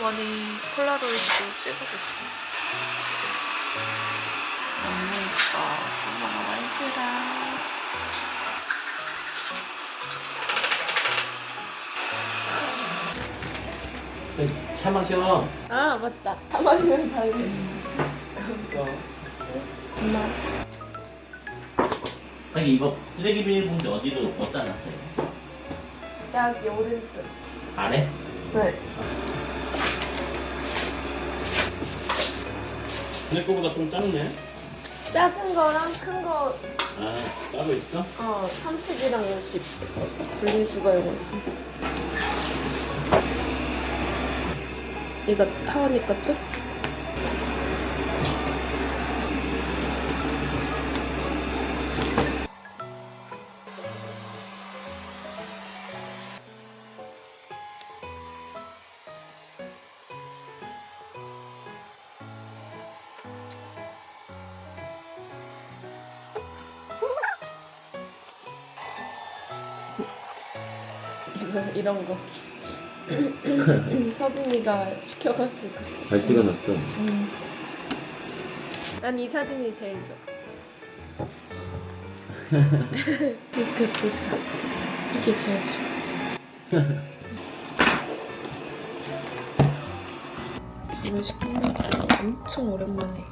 많이 폴라로이드로 찍어줬어. 너무 예뻐. 엄마가 예쁘다. 차 마셔. 아 맞다. 다 마시면 다 돼. 엄마. 자기 이거 쓰레기 비닐봉지 어디로 어디다 놨어요? 여기 오른쪽. 아래? 네. 내 거보다 좀 작네. 작은 거랑 큰 거, 아, 따로 있어? 30이랑 50 분리수거 이거 있어. 이거 하원이 거죠? 이런 거. 서빈이가 시켜가지고. 잘 찍어놨어. 난 이 사진이 제일 좋아. 이렇게 보자. 이게 제일 좋아. 이걸 시키면 엄청 오랜만에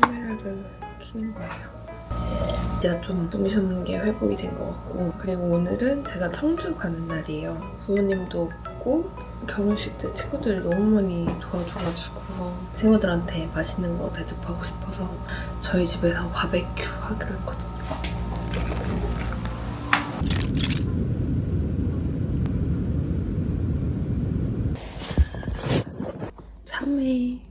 카메라를 켜는 거예요. 진짜 좀 눈이 게 회복이 된 것 같고, 그리고 오늘은 제가 청주 가는 날이에요. 부모님도 없고 결혼식 때 친구들이 너무 많이 도와줘가지고 친구들한테 맛있는 거 대접하고 싶어서 저희 집에서 바베큐 하기로 했거든요. 참외.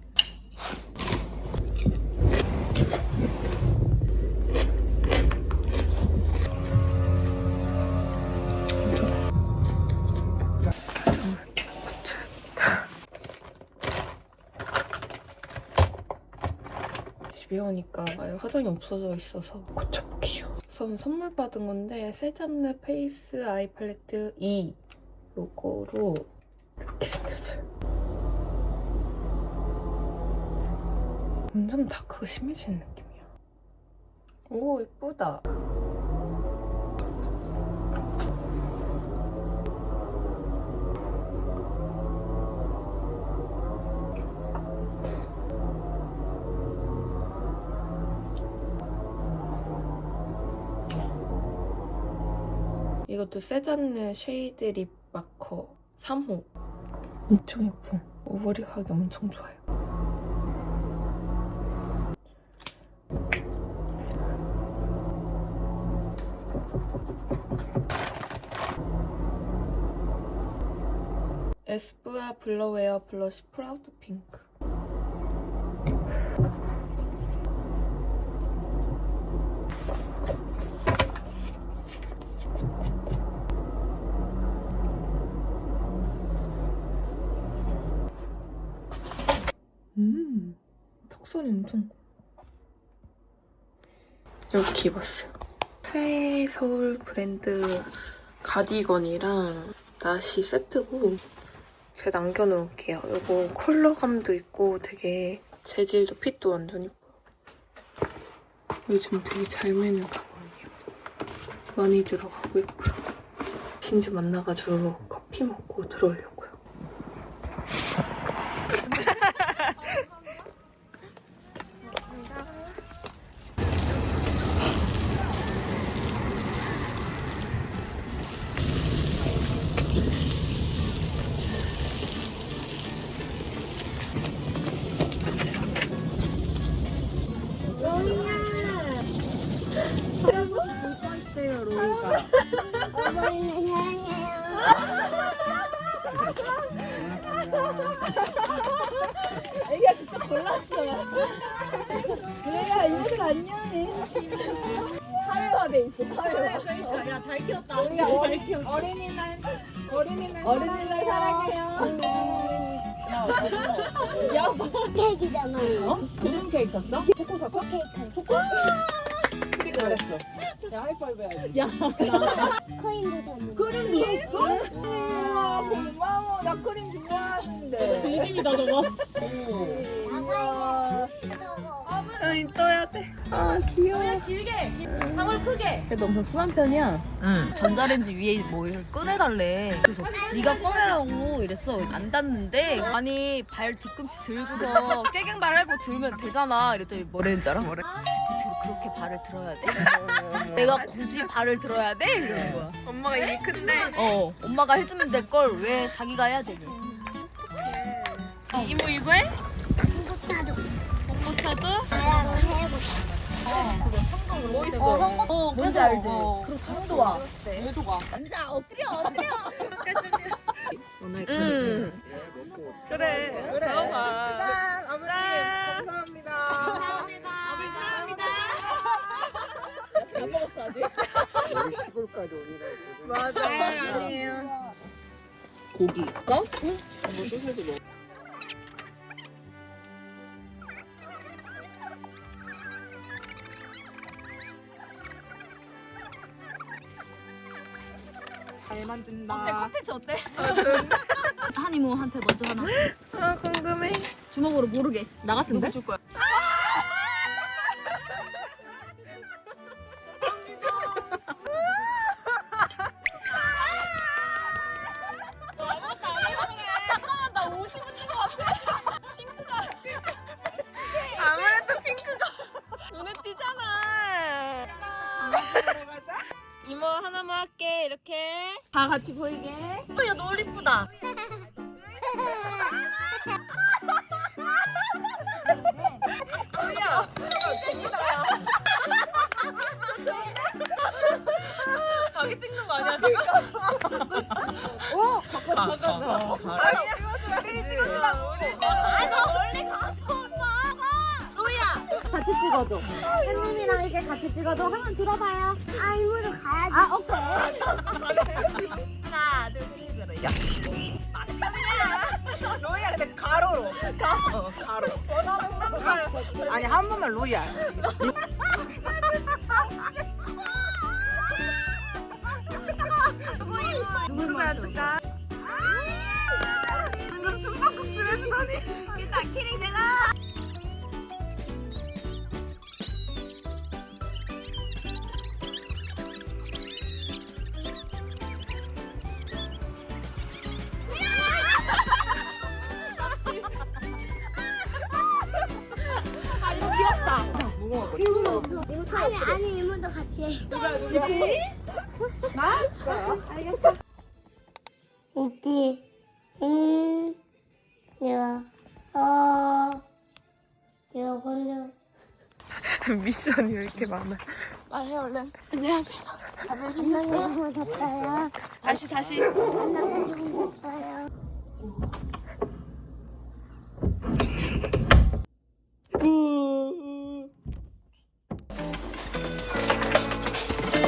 집에 오니까 아예 화장이 없어져 있어서 고쳐볼게요. 우선 선물 받은 건데 세잔느 페이스 아이 팔레트 2 로고로 이렇게 생겼어요. 점점 다크가 심해지는 느낌이야. 오 예쁘다. 이것도 세잔느 쉐이드 립 마커 3호. 엄청 예뻐. 오버립하기 엄청 좋아요. 에스쁘아 블러웨어 블러쉬 프라우드 핑크. 턱선이 엄청 이렇게 입었어요. 새 서울 브랜드 가디건이랑 나시 세트고 제가 남겨놓을게요. 이거 컬러감도 있고 되게 재질도 핏도 완전 이뻐요. 요즘 되게 잘 매는 가방이에요. 많이 들어가고 있고요. 진주 만나가지고 커피 먹고 들어오려고요. 애기가 진짜 골랐어. 내가 이들 안녕해. 사회화돼 있어. 사회화. 야, 잘 키웠다. 우리가 잘 키웠다. 어린이날 사랑해요. 야, 케이크잖아. 무슨 케이크 샀어? 초코 샀어? 케이크. 초코? 잘했어. 야 하이파이브 해야지. 코인도 크림 우와 고마워. 나 크림 좋아하는데. 진심이다 저거. 우와. 아니 떠야 돼. 아 귀여워. 길게. 방울 크게. 그래도 엄청 순한 편이야. 응. 전자레인지 위에 뭐 이걸 꺼내달래. 그래서 네가 꺼내라고 이랬어. 안 닿는데 아니 발 뒤꿈치 들고서 깨갱발 하고 들면 되잖아. 이랬더니 뭐라는 줄 알아? 굳이 그렇게 발을 들어야 돼? 내가 굳이 발을 들어야 돼? 이러는 거야. 엄마가 이미 큰데. 엄마가 해주면 될 걸 왜 자기가 해야 되니? 이모 이거 해? 나도 홍보차도? 나라고 해보자. 뭐 있어? 뭔지 알지? 그리고 다시 또 와. 앉아 엎드려. 오늘 그래. 들어가. 짠 아버님 감사합니다. 아버지 사랑합니다. 안 먹었어 아직. 여기 시골까지 오니라고. 맞아. 아니에요. 고기. 한번 소세도 먹어. 잘 만진다. 어때 컨텐츠 어때? 한 이모한테 먼저 하나. 아 궁금해. 주먹으로 모르게. 나 같은데? 누구 줄 거야? 아무래도 핑크가 눈에 띄잖아. 이모 하나만 할게 이렇게. 다 같이 보이게. 야 너무 이쁘다. 자기 찍는 거 아니야 지금? 빨리 찍어주라고. 같이 찍어줘. 햇님이랑 이렇게 같이 찍어줘. 한번 들어봐요. 아 이모도 가야지. 아 오케이. 하나 둘셋 로이야 근데 가로로. 가로. 아니 한 번만 로이야. 누구야 누가? 방금 숨바꼭질 해주더니 일단 키링 내가. 아니 이모도 같이 해. 알겠어. 있지. 야. 요거는 미션이 왜 이렇게 많아? 말해 얼른. 안녕하세요. 안녕하세요. 됐어요. 다시. 안녕하세요. 됐어요.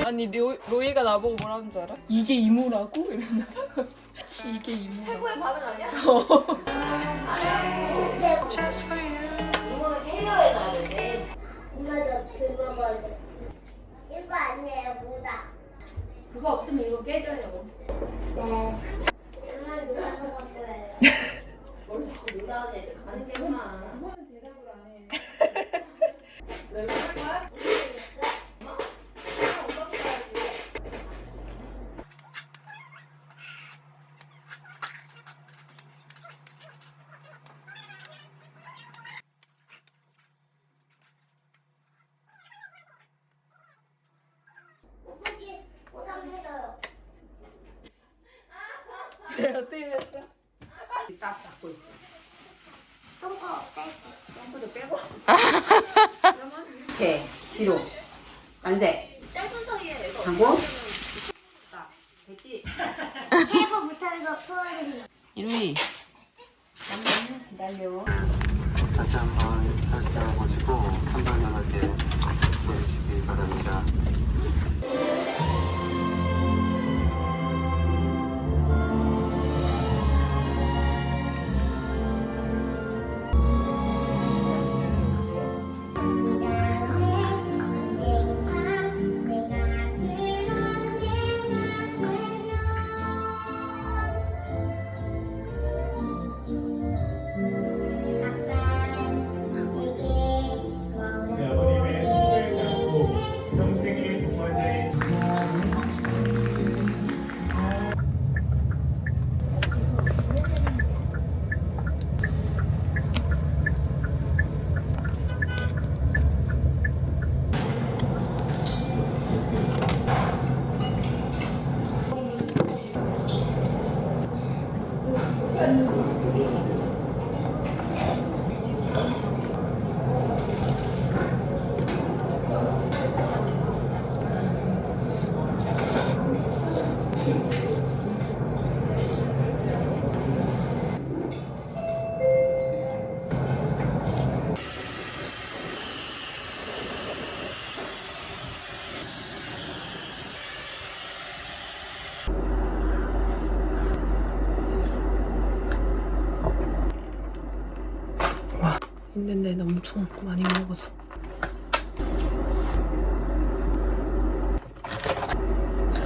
아니 로이가 나보고 뭐라는 줄 알아? 이게 이모라고? 이러나. 이게 이모. 최고의 반응 아니야? 이모는 캘리어에 넣어야 돼. 이거도 그거 먹어. 이거 아니에요, 뭐다. 그거 없으면 이거 깨져요. 네. 엄마 누가 먹었어요? 뭘 자꾸 누가 하냐 이제 가는 게만. 혹시 보상해줘요. 어떻게 됐어? 딱 잡고 있어. 똥꼬 빼고. 이렇게 뒤로 만세. 짧은 사이에 이거. 하고. 자, 됐지? 해고 못하는 거 풀어야 이루이. 잠깐만 기다려. 다시 한번 살펴보시고 선별연하게 보이시기 바랍니다. 언젠가 있는데 엄청 많이 먹어서.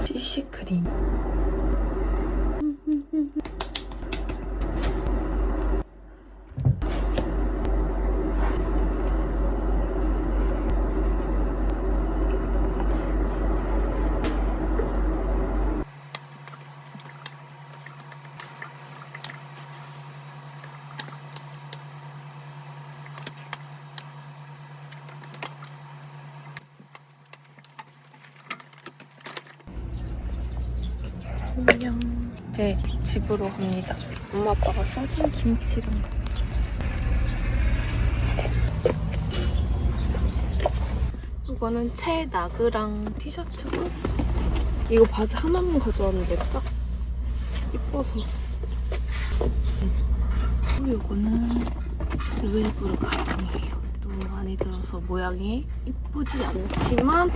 CC크림. 안녕. 이제 집으로 갑니다. 엄마 아빠가 싸준 김치랑 같이. 이거는 채나그랑 티셔츠고, 이거 바지 하나만 가져왔는데 딱 이뻐서. 그리고 이거는 루에브르 가방이에요. 너무 많이 들어서 모양이 이쁘지 않지만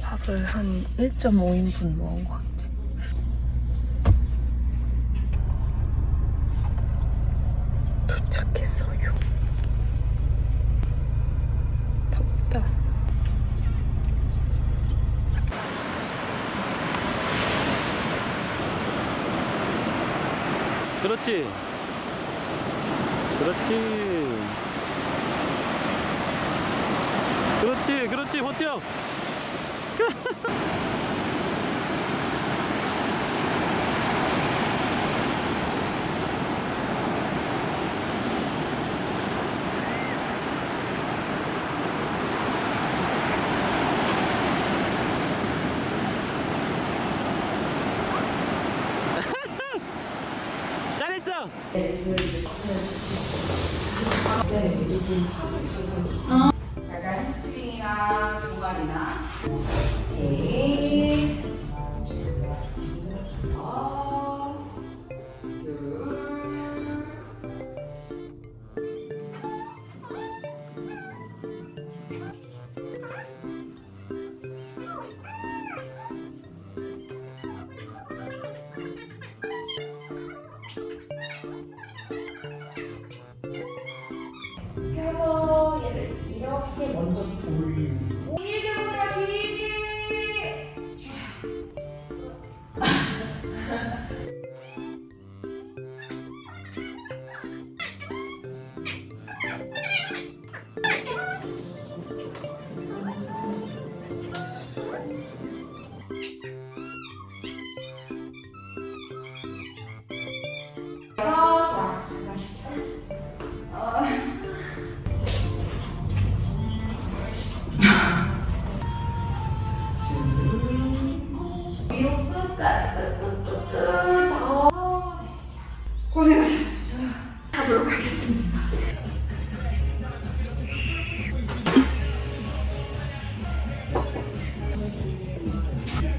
밥을 한 1.5인분 먹은 것 같아. 도착했어요. 덥다. 그렇지. 그렇지. 그렇지. 그렇지. 버텨. 잘했어. 약간 햄스트링이나 종아리나 펴서 얘를 이렇게 먼저 돌리고 길게 보자 길게. 위로 끝까지 끝. 고생하셨습니다. 하도록 하겠습니다.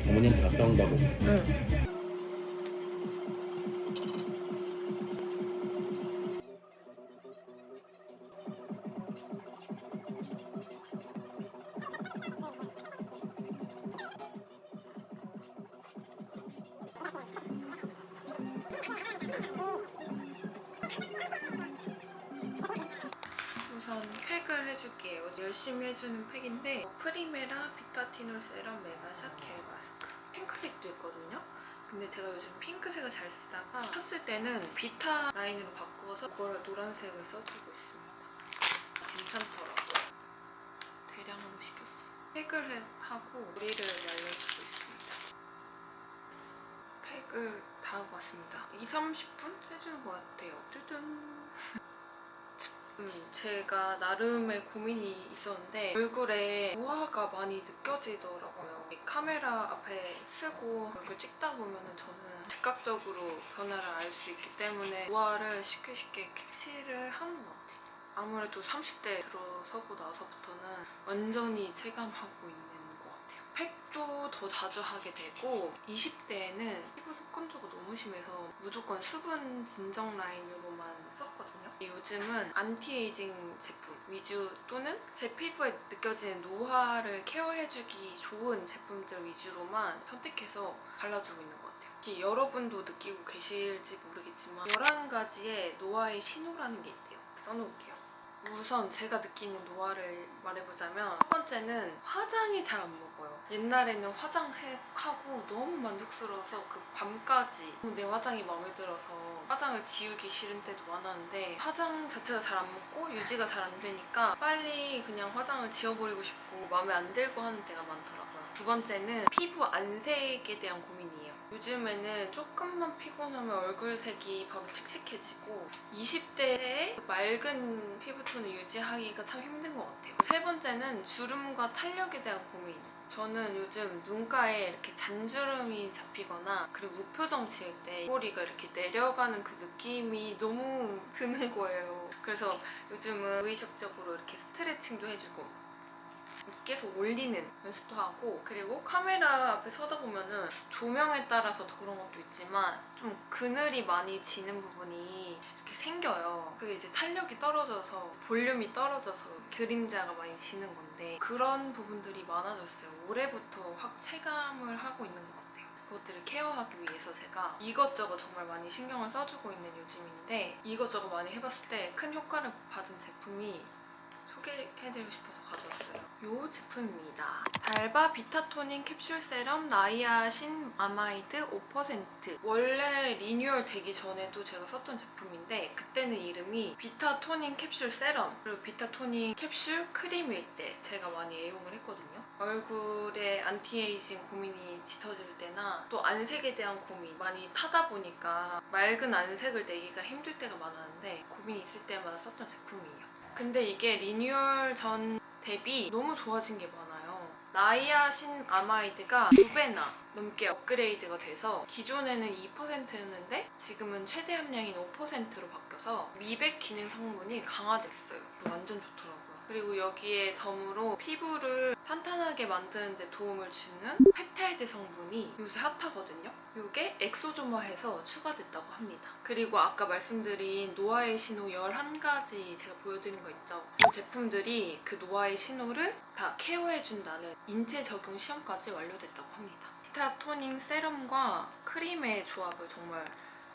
어머니한테 갔다 온다고. 우선 팩을 해줄게요. 열심히 해주는 팩인데 프리메라 비타티놀 세럼 메가샷 겔 마스크. 핑크색도 있거든요. 근데 제가 요즘 핑크색을 잘 쓰다가 샀을 때는 비타 라인으로 바꿔서 이거를 노란색을 써주고 있습니다. 괜찮더라고요. 대량으로 시켰어. 팩을 하고 머리를 말려주고 있습니다. 팩을 다 하고 왔습니다. 2~30분 해주는 것 같아요. 짜잔. 제가 나름의 고민이 있었는데 얼굴에 노화가 많이 느껴지더라고요. 카메라 앞에 쓰고 얼굴 찍다 보면 저는 즉각적으로 변화를 알 수 있기 때문에 노화를 쉽게 캐치를 하는 것 같아요. 아무래도 30대 들어서고 나서부터는 완전히 체감하고 있는 것 같아요. 팩도 더 자주 하게 되고 20대에는 피부 속건조가 너무 심해서 무조건 수분 진정 라인으로만 썼거든요. 요즘은 안티에이징 제품 위주 또는 제 피부에 느껴지는 노화를 케어해주기 좋은 제품들 위주로만 선택해서 발라주고 있는 것 같아요. 특히 여러분도 느끼고 계실지 모르겠지만 11가지의 노화의 신호라는 게 있대요. 써놓을게요. 우선 제가 느끼는 노화를 말해보자면 첫 번째는 화장이 잘 안 먹어요. 옛날에는 화장하고 너무 만족스러워서 그 밤까지 내 화장이 마음에 들어서 화장을 지우기 싫은 때도 많았는데 화장 자체가 잘 안 먹고 유지가 잘 안 되니까 빨리 그냥 화장을 지워버리고 싶고 마음에 안 들고 하는 때가 많더라고요. 두 번째는 피부 안색에 대한 고민이에요. 요즘에는 조금만 피곤하면 얼굴색이 바로 칙칙해지고 20대에 맑은 피부톤을 유지하기가 참 힘든 것 같아요. 세 번째는 주름과 탄력에 대한 고민. 저는 요즘 눈가에 이렇게 잔주름이 잡히거나 그리고 무표정 지을 때 입꼬리가 이렇게 내려가는 그 느낌이 너무 드는 거예요. 그래서 요즘은 의식적으로 이렇게 스트레칭도 해주고 계속 올리는 연습도 하고, 그리고 카메라 앞에 서다 보면은 조명에 따라서 더 그런 것도 있지만 좀 그늘이 많이 지는 부분이 이렇게 생겨요. 그게 이제 탄력이 떨어져서 볼륨이 떨어져서 그림자가 많이 지는 건데 그런 부분들이 많아졌어요. 올해부터 확 체감을 하고 있는 것 같아요. 그것들을 케어하기 위해서 제가 이것저것 정말 많이 신경을 써주고 있는 요즘인데, 이것저것 많이 해봤을 때 큰 효과를 받은 제품이 소개해드리고 싶어서 가져왔어요. 이 제품입니다. 달바 비타토닝 캡슐 세럼 나이아신 아마이드 5%. 원래 리뉴얼 되기 전에도 제가 썼던 제품인데 그때는 이름이 비타토닝 캡슐 세럼 그리고 비타토닝 캡슐 크림일 때 제가 많이 애용을 했거든요. 얼굴에 안티에이징 고민이 짙어질 때나 또 안색에 대한 고민 많이 타다 보니까 맑은 안색을 내기가 힘들 때가 많았는데 고민이 있을 때마다 썼던 제품이에요. 근데 이게 리뉴얼 전 대비 너무 좋아진 게 많아요. 나이아신 아마이드가 2배나 넘게 업그레이드가 돼서 기존에는 2%였는데 지금은 최대 함량인 5%로 바뀌어서 미백 기능 성분이 강화됐어요. 완전 좋더라고요. 그리고 여기에 덤으로 피부를 탄탄하게 만드는 데 도움을 주는 펩타이드 성분이 요새 핫하거든요. 이게 엑소조마해서 추가됐다고 합니다. 그리고 아까 말씀드린 노화의 신호 11가지 제가 보여드린 거 있죠? 이 제품들이 그 노화의 신호를 다 케어해준다는 인체 적용 시험까지 완료됐다고 합니다. 비타토닝 세럼과 크림의 조합을 정말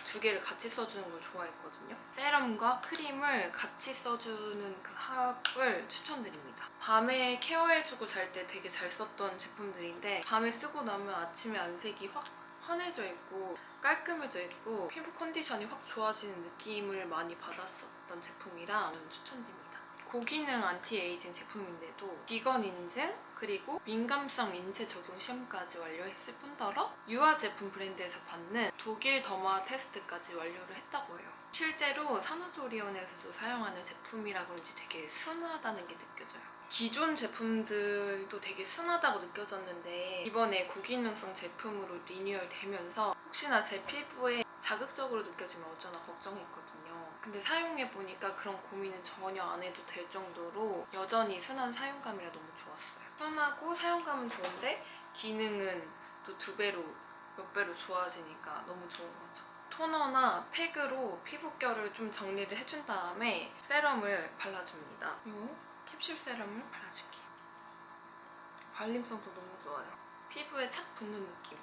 두 개를 같이 써주는 걸 좋아했거든요. 세럼과 크림을 같이 써주는 그 합을 추천드립니다. 밤에 케어해주고 잘 때 되게 잘 썼던 제품들인데 밤에 쓰고 나면 아침에 안색이 확 환해져 있고 깔끔해져 있고 피부 컨디션이 확 좋아지는 느낌을 많이 받았었던 제품이라 추천드립니다. 고기능 안티에이징 제품인데도 비건 인증 그리고 민감성 인체 적용 시험까지 완료했을 뿐더러 유아 제품 브랜드에서 받는 독일 더마 테스트까지 완료를 했다고 해요. 실제로 산후조리원에서도 사용하는 제품이라 그런지 되게 순하다는 게 느껴져요. 기존 제품들도 되게 순하다고 느껴졌는데 이번에 고기능성 제품으로 리뉴얼 되면서 혹시나 제 피부에 자극적으로 느껴지면 어쩌나 걱정했거든요. 근데 사용해보니까 그런 고민은 전혀 안 해도 될 정도로 여전히 순한 사용감이라 너무 좋았어요. 순하고 사용감은 좋은데 기능은 또 몇 배로 좋아지니까 너무 좋은 거죠. 토너나 팩으로 피부결을 좀 정리를 해준 다음에 세럼을 발라줍니다. 요 캡슐 세럼을 발라줄게요. 발림성도 너무 좋아요. 피부에 착 붙는 느낌.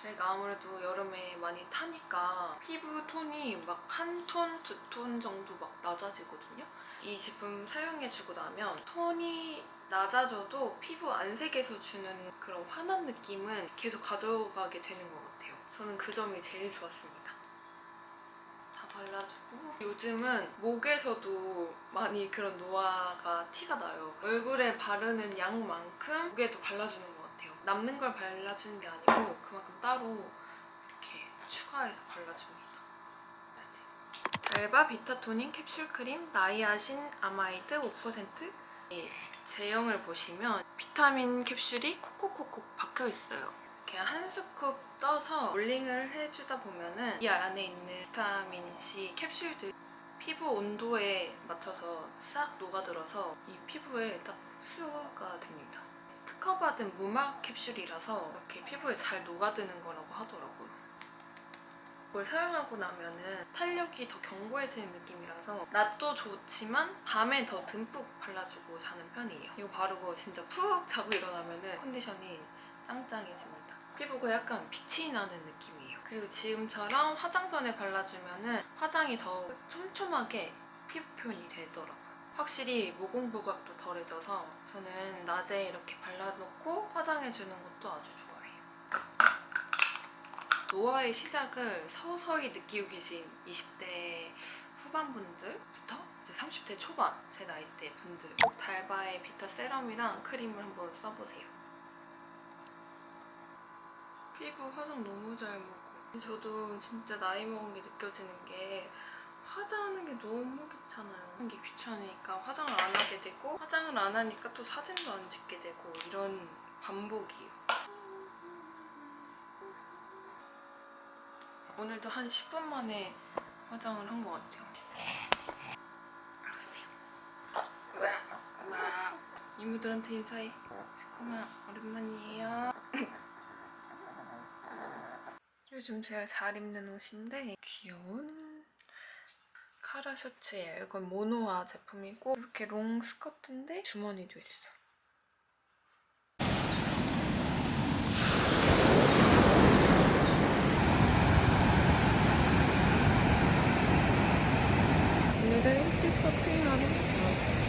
제가 아무래도 여름에 많이 타니까 피부 톤이 막 한 톤, 2톤 정도 막 낮아지거든요. 이 제품 사용해주고 나면 톤이 낮아져도 피부 안색에서 주는 그런 환한 느낌은 계속 가져가게 되는 것 같아요. 저는 그 점이 제일 좋았습니다. 다 발라주고 요즘은 목에서도 많이 그런 노화가 티가 나요. 얼굴에 바르는 양만큼 목에도 발라주는 것 같아요. 남는 걸 발라주는 게 아니고 그만큼 따로 이렇게 추가해서 발라줍니다. 달바 비타토닝 캡슐 크림 나이아신 아마이드 5%. 제형을 보시면 비타민 캡슐이 콕콕콕콕 박혀있어요. 이렇게 한 스쿱 떠서 롤링을 해주다 보면은 이 안에 있는 비타민 C 캡슐들 피부 온도에 맞춰서 싹 녹아들어서 이 피부에 딱 흡수가 됩니다. 특허받은 무막 캡슐이라서 이렇게 피부에 잘 녹아드는 거라고 하더라고요. 그걸 사용하고 나면은 탄력이 더 견고해지는 느낌이라서 낮도 좋지만 밤에 더 듬뿍 발라주고 자는 편이에요. 이거 바르고 진짜 푹 자고 일어나면은 컨디션이 짱짱해집니다. 피부가 약간 빛이 나는 느낌이에요. 그리고 지금처럼 화장 전에 발라주면은 화장이 더 촘촘하게 피부 표현이 되더라고요. 확실히 모공 부각도 덜해져서 저는 낮에 이렇게 발라놓고 화장해주는 것도 아주 좋아해요. 노화의 시작을 서서히 느끼고 계신 20대 후반분들부터 이제 30대 초반 제 나이대 분들 달바의 비타 세럼이랑 크림을 한번 써보세요. 피부 화장 너무 잘 먹고 저도 진짜 나이 먹은 게 느껴지는 게 화장하는 게 너무 귀찮아요. 하는 게 귀찮으니까 화장을 안 하게 되고 화장을 안 하니까 또 사진도 안 찍게 되고 이런 반복이에요. 오늘도 한 10분 만에 화장을 한 것 같아요. 이모들한테 인사해. 새콤아 오랜만이에요. 요즘 제가 잘 입는 옷인데 귀여운 카라 셔츠예요. 이건 모노아 제품이고 이렇게 롱 스커트인데 주머니도 있어. 오늘은 일찍 서핑하러 나왔어요.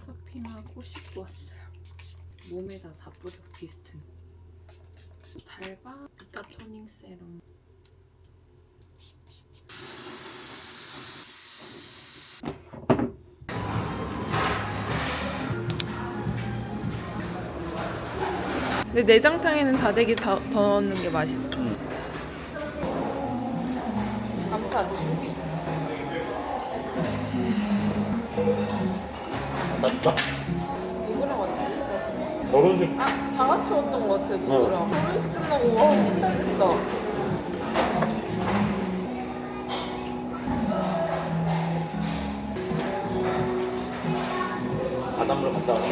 서핑하고 씻고 왔어요. 몸에다 다 뿌려 비스트. 달바 비타 토닝 세럼. 근데 내장탕에는 다대기 더 넣는 게 맛있어. 아무도 안 준비. 맞다. 누구랑 왔지? 결혼식 아, 다 같이 왔던 것 같아, 누구랑. 결혼식 끝나고 와, 혼날 됐다. 바닷물 갔다 왔어.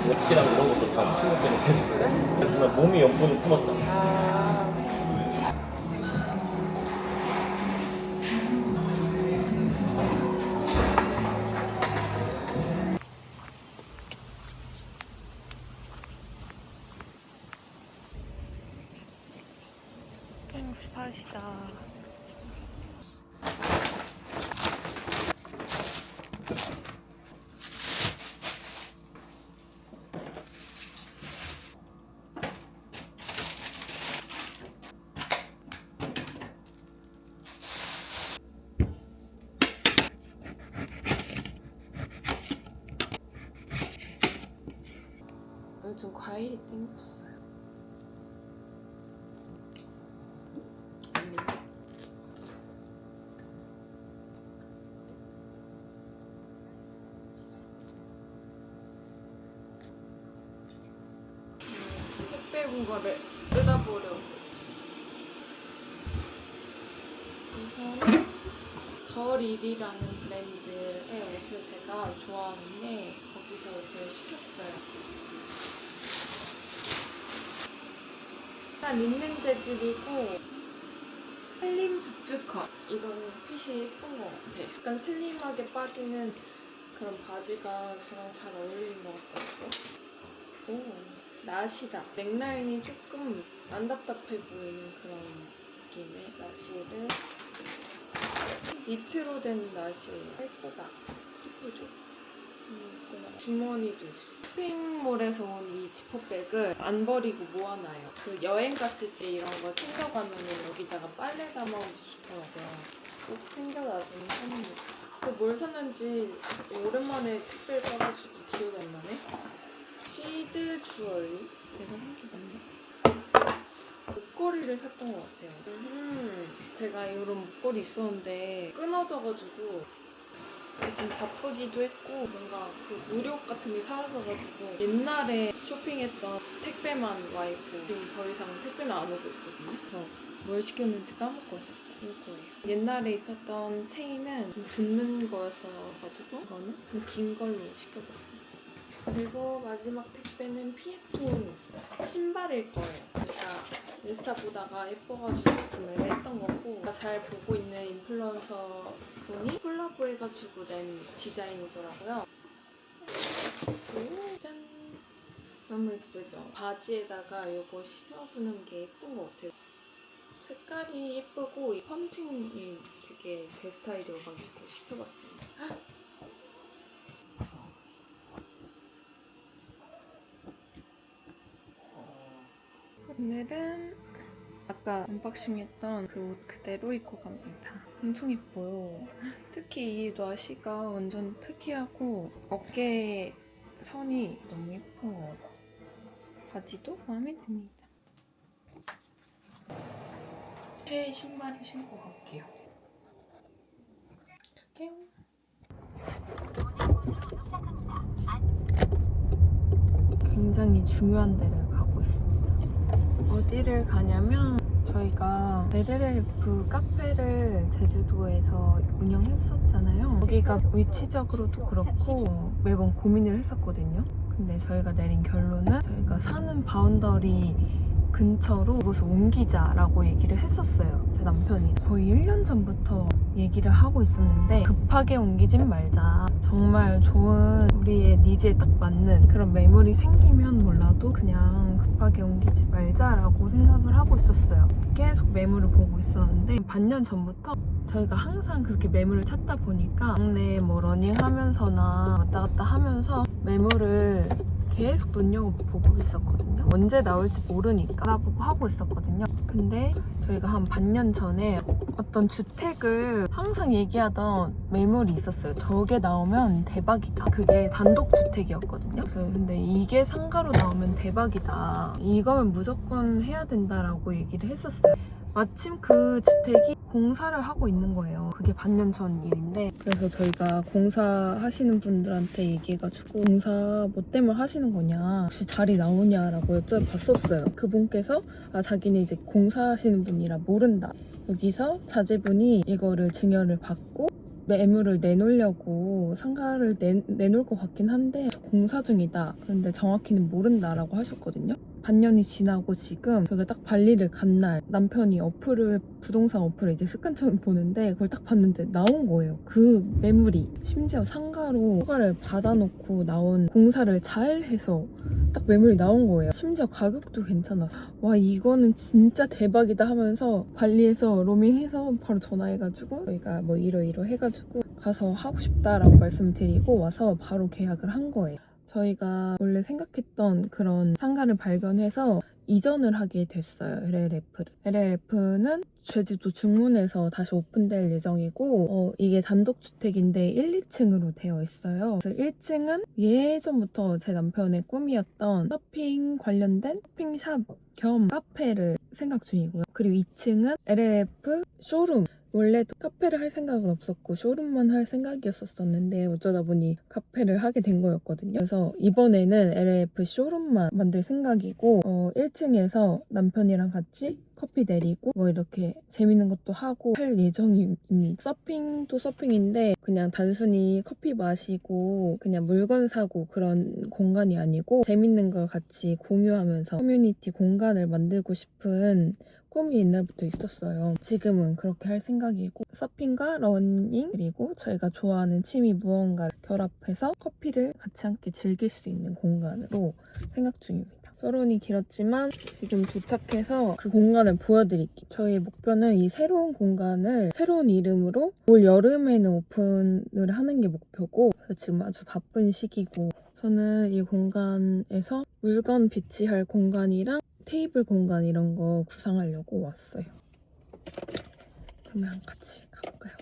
랩치랑 이런 것도 다 싱겁게 느껴지고. 그래? 하지만 몸이 염분을 품었잖아. 아. 스팟이다. 요즘 과일이 땡겼어요. 택배 공거를 뜯어보려고. 우선 덜1이라는 브랜드의 옷을 제가 좋아하는데 거기서 옷을 시켰어요. 일단 린넨 재질이고 슬림 부츠컷. 이거는 핏이 예쁜 것 같아. 약간 슬림하게 빠지는 그런 바지가 저랑 잘 어울리는 것 같았어. 오, 나시다. 넥라인이 조금 안 답답해 보이는 그런 느낌의 나시를 니트로 된 나시예요. 예쁘다. 예쁘죠? 예쁘다. 주머니도 있어. 쇼핑몰에서 온 이 지퍼백을 안 버리고 모아놔요. 그 여행 갔을 때 이런 거 챙겨가면 여기다가 빨래 담아오기 좋더라고요. 꼭 챙겨놔주는 편입니다. 뭘 샀는지 오랜만에 택배를 받아가지고 기억이 안 나네. 시드 주얼리? 내가 산 게 맞나? 목걸이를 샀던 것 같아요. 제가 이런 목걸이 있었는데 끊어져가지고 요즘 바쁘기도 했고 뭔가 그 무력 같은 게 사라져가지고 옛날에 쇼핑했던 택배만 와 있고 지금 더 이상 택배는 안 오고 있거든요. 그래서 뭘 시켰는지 까먹고 있었어요. 이거예요. 옛날에 있었던 체인은 좀 붙는 거였어가지고 이거는 좀 긴 걸로 시켜봤습니다. 그리고 마지막 택배는 피에톤 신발일 거예요. 제가 인스타 보다가 예뻐가지고 구매를 했던 거고, 제가 잘 보고 있는 인플루언서 분이 콜라보해가지고 낸 디자인이더라고요. 오, 짠! 너무 예쁘죠? 바지에다가 이거 신어주는 게 예쁜 것 같아요. 색깔이 예쁘고 이 펀칭이 되게 제 스타일이어가지고 시켜봤습니다. 오늘은 아까 언박싱했던 그 옷 그대로 입고 갑니다. 엄청 예뻐요. 특히 이 나시가 완전 특이하고 어깨 선이 너무 예쁜 것 같아요. 바지도 마음에 듭니다. 새 신발을 신고 갈게요. 갈게요. 굉장히 중요한 데를 가고 있습니다. 어디를 가냐면 저희가 LLF 카페를 제주도에서 운영했었잖아요. 여기가 위치적으로도 그렇고 매번 고민을 했었거든요. 근데 저희가 내린 결론은 저희가 사는 바운더리 근처로 이곳을 옮기자라고 얘기를 했었어요. 제 남편이 거의 1년 전부터 얘기를 하고 있었는데 급하게 옮기진 말자. 정말 좋은 우리의 니즈에 딱 맞는 그런 매물이 생기면 몰라도 그냥 급하게 옮기지 말자라고 생각을 하고 있었어요. 계속 매물을 보고 있었는데 반년 전부터 저희가 항상 그렇게 매물을 찾다 보니까 동네 뭐 러닝하면서나 왔다 갔다 하면서 매물을 계속 눈여겨보고 있었거든요. 언제 나올지 모르니까 알아보고 하고 있었거든요. 근데 저희가 한 반년 전에 어떤 주택을 항상 얘기하던 매물이 있었어요. 저게 나오면 대박이다. 그게 단독주택이었거든요. 그래서 근데 이게 상가로 나오면 대박이다. 이거면 무조건 해야 된다라고 얘기를 했었어요. 마침 그 주택이 공사를 하고 있는 거예요. 그게 반년 전 일인데 그래서 저희가 공사하시는 분들한테 얘기해가지고 공사 뭐 때문에 하시는 거냐 혹시 자리 나오냐라고 여쭤봤었어요. 그분께서 자기는 이제 공사하시는 분이라 모른다. 여기서 자제분이 이거를 증여를 받고 매물을 내놓으려고 상가를 내놓을 것 같긴 한데 공사 중이다. 그런데 정확히는 모른다라고 하셨거든요. 반년이 지나고 지금 저희가 딱 발리를 간 날 남편이 부동산 어플을 이제 습관처럼 보는데 그걸 딱 봤는데 나온 거예요. 그 매물이 심지어 상가로 허가를 받아놓고 나온 공사를 잘 해서 딱 매물이 나온 거예요. 심지어 가격도 괜찮아서 와 이거는 진짜 대박이다 하면서 발리에서 로밍해서 바로 전화해가지고 저희가 뭐 이러이러 해가지고 가서 하고 싶다라고 말씀드리고 와서 바로 계약을 한 거예요. 저희가 원래 생각했던 그런 상가를 발견해서 이전을 하게 됐어요. LLF를. LLF는 제주도 중문에서 다시 오픈될 예정이고 이게 단독주택인데 1, 2층으로 되어 있어요. 그래서 1층은 예전부터 제 남편의 꿈이었던 서핑 관련된 서핑샵 겸 카페를 생각 중이고요. 그리고 2층은 LLF 쇼룸. 원래도 카페를 할 생각은 없었고 쇼룸만 할 생각이었었는데 어쩌다 보니 카페를 하게 된 거였거든요. 그래서 이번에는 LLF 쇼룸만 만들 생각이고 1층에서 남편이랑 같이 커피 내리고 뭐 이렇게 재밌는 것도 하고 할 예정입니다. 서핑도 서핑인데 그냥 단순히 커피 마시고 그냥 물건 사고 그런 공간이 아니고 재밌는 걸 같이 공유하면서 커뮤니티 공간을 만들고 싶은 꿈이 옛날부터 있었어요. 지금은 그렇게 할 생각이고 서핑과 러닝 그리고 저희가 좋아하는 취미 무언가를 결합해서 커피를 같이 함께 즐길 수 있는 공간으로 생각 중입니다. 서론이 길었지만 지금 도착해서 그 공간을 보여드릴게요. 저희 목표는 이 새로운 공간을 새로운 이름으로 올 여름에는 오픈을 하는 게 목표고 그래서 지금 아주 바쁜 시기고 저는 이 공간에서 물건 비치할 공간이랑 테이블 공간 이런 거 구상하려고 왔어요. 그러면 같이 가볼까요?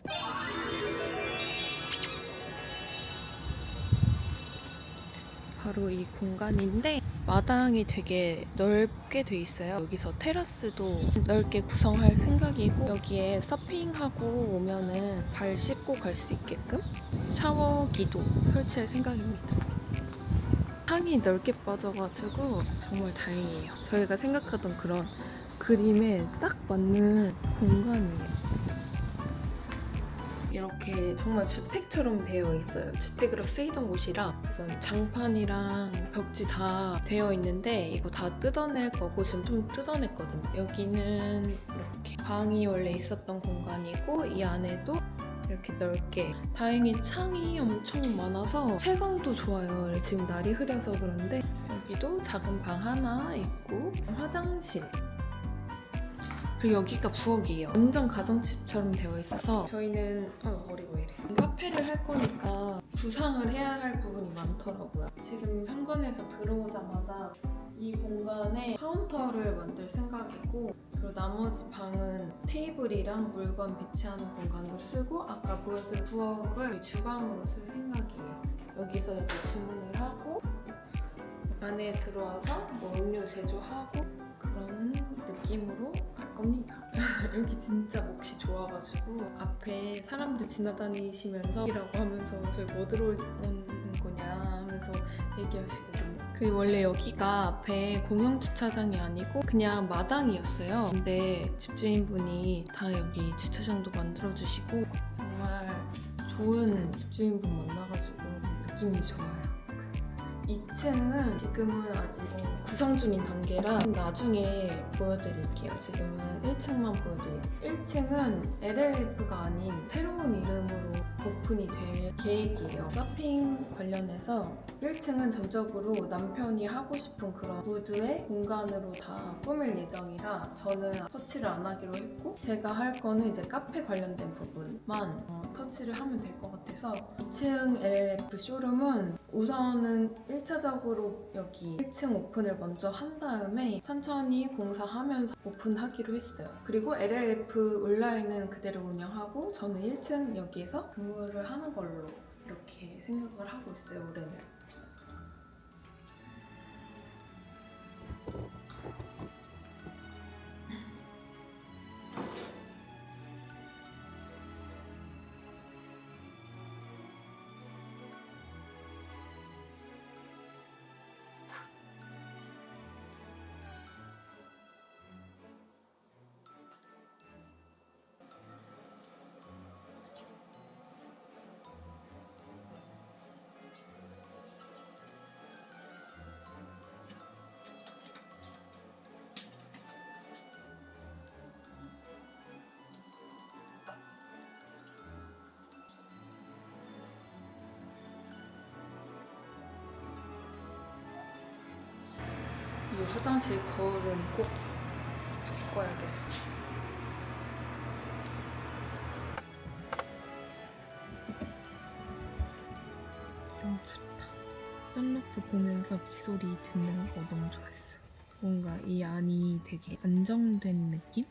바로 이 공간인데 마당이 되게 넓게 돼 있어요. 여기서 테라스도 넓게 구성할 생각이고 여기에 서핑하고 오면은 발 씻고 갈 수 있게끔 샤워기도 설치할 생각입니다. 향이 넓게 빠져가지고 정말 다행이에요. 저희가 생각하던 그런 그림에 딱 맞는 공간이에요. 이렇게 정말 주택처럼 되어 있어요. 주택으로 쓰이던 곳이라 우선 장판이랑 벽지 다 되어 있는데 이거 다 뜯어낼 거고 지금 좀 뜯어냈거든요. 여기는 이렇게 방이 원래 있었던 공간이고 이 안에도 이렇게 넓게 다행히 창이 엄청 많아서 채광도 좋아요. 지금 날이 흐려서 그런데 여기도 작은 방 하나 있고 화장실 그리고 여기가 부엌이에요. 완전 가정집처럼 되어 있어서 저희는 머리가 왜 이래 카페를 할 거니까 구상을 해야 할 부분이 많더라고요. 지금 현관에서 들어오자마자 이 공간에 카운터를 만들 생각이고 그리고 나머지 방은 테이블이랑 물건 배치하는 공간으로 쓰고 아까 보여드린 부엌을 주방으로 쓸 생각이에요. 여기서 이제 주문을 하고 안에 들어와서 뭐 음료 제조하고 그런 느낌으로 갈 겁니다. 여기 진짜 몫이 좋아가지고 앞에 사람들 지나다니시면서 이라고 하면서 저희 뭐 들어오는 거냐 하면서 얘기하시거든요. 그리고 원래 여기가 앞에 공영 주차장이 아니고 그냥 마당이었어요. 근데 집주인분이 다 여기 주차장도 만들어주시고 정말 좋은 집주인분 만나가지고 느낌이 좋아요. 2층은 지금은 아직 구성 중인 단계라 나중에 보여드릴게요. 지금은 1층만 보여드릴게요. 1층은 LLF가 아닌 새로운 이름으로 오픈이 될 계획이에요. 서핑 관련해서 1층은 전적으로 남편이 하고 싶은 그런 무드의 공간으로 다 꾸밀 예정이라 저는 터치를 안 하기로 했고 제가 할 거는 이제 카페 관련된 부분만 터치를 하면 될 것 같아서 2층 LLF 쇼룸은 우선은 1차적으로 여기 1층 오픈을 먼저 한 다음에 천천히 공사하면서 오픈하기로 했어요. 그리고 LLF 온라인은 그대로 운영하고 저는 1층 여기에서 근무를 하는 걸로 이렇게 생각을 하고 있어요, 올해는. 이 화장실 거울은 꼭 바꿔야겠어. 너무 좋다. 썬루프 보면서 빗소리 듣는 거 너무 좋았어요. 뭔가 이 안이 되게 안정된 느낌?